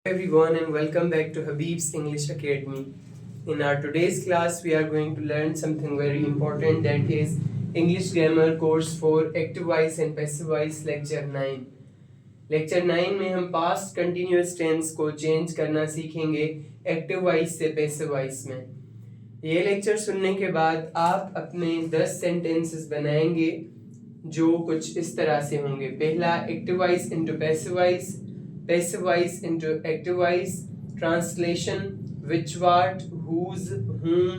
Everyone and welcome back to Habib's English Academy. In our today's class, we are going to learn something very important, that is English Grammar Course for Active Voice and Passive Voice Lecture 9. Lecture 9 में हम past continuous tense को change करना सीखेंगे active voice से passive voice में. ये lecture सुनने के बाद आप अपने 10 sentences बनाएंगे जो कुछ इस तरह से होंगे. पहला active voice into passive voice into active voice, translation, which, what, whose, whom,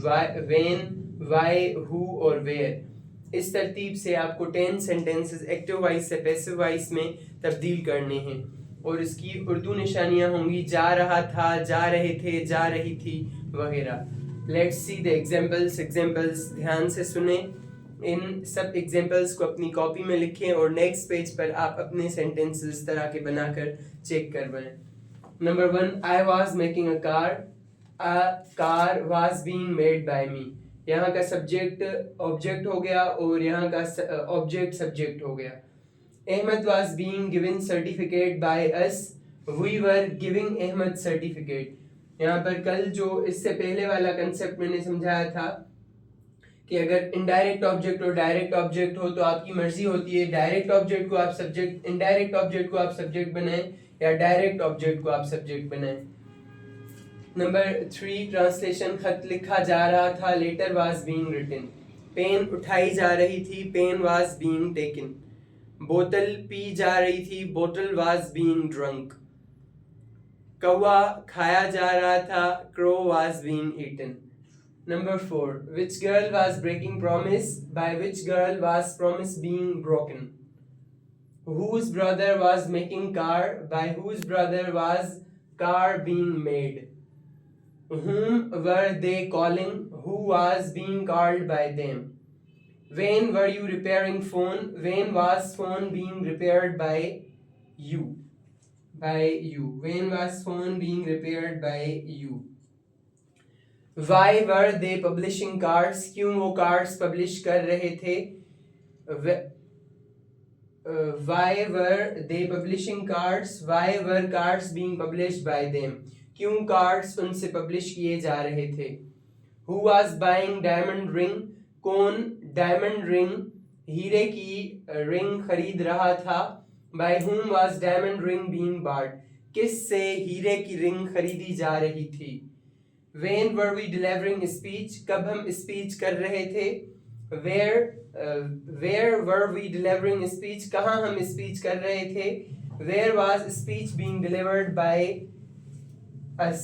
why, when, why, who और where. इस तरतीब से आपको 10 sentences active voice से passive voice में तब्दील करने हैं और इसकी उर्दू निशानियां होंगी जा रहा था, जा रहे थे, जा रही थी वगैरह. Let's see the examples. ध्यान से सुने. इन सब एग्जाम्पल्स को अपनी कॉपी में लिखें और नेक्स्ट पेज पर आप अपने सेंटेंसेस इस तरह के बनाकर चेक करवाएं. Number 1, I was making a car was being made by me. यहाँ का सब्जेक्ट ऑब्जेक्ट हो गया और यहाँ का ऑब्जेक्ट सब्जेक्ट हो गया. Ahmad was being given certificate by us, we were giving Ahmad certificate. यहाँ पर कल जो इससे पहले वाला कंसेप्ट मैंने समझाया था कि अगर इनडायरेक्ट ऑब्जेक्ट और डायरेक्ट ऑब्जेक्ट हो तो आपकी मर्जी होती है डायरेक्ट ऑब्जेक्ट को आप सब्जेक्ट, इनडायरेक्ट ऑब्जेक्ट को आप सब्जेक्ट बनाएं या डायरेक्ट ऑब्जेक्ट को आप सब्जेक्ट बनाएं. Number 3, translation. खत लिखा जा रहा था, letter was being written. Pen उठाई जा रही थी, पेन वाज बीइंग टेकन. बोतल पी जा रही थी, बोतल वाज बीइंग ड्रंक. कौवा खाया जा रहा था, crow was being eaten. Number 4, which girl was breaking promise, by which girl was promise being broken. Whose brother was making car, by whose brother was car being made. Whom were they calling, who was being called by them. When were you repairing phone, when was phone being repaired by you. When was phone being repaired by you. Why were they publishing cards, क्यों वो cards publish कर रहे थे. Why were they publishing cards, why were cards being published by them, क्यों cards उनसे publish किए जा रहे थे. Who was buying diamond ring, कौन diamond ring हीरे की ring खरीद रहा था. By whom was diamond ring being bought, किस से हीरे की ring खरीदी जा रही थी. When were we delivering speech, कब हम speech कर रहे थे. Where were we delivering speech, कहाँ हम speech कर रहे थे. Where was speech being delivered by us,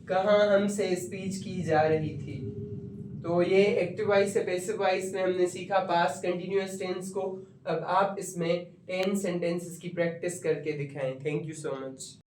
कहाँ हमसे speech की जा रही थी. तो ये एक्टिव वॉइस से पैसिव वॉइस में हमने सीखा पास्ट कंटिन्यूअस टेंस को. अब आप इसमें 10 सेंटेंसेस की प्रैक्टिस करके दिखाएं. Thank you so much.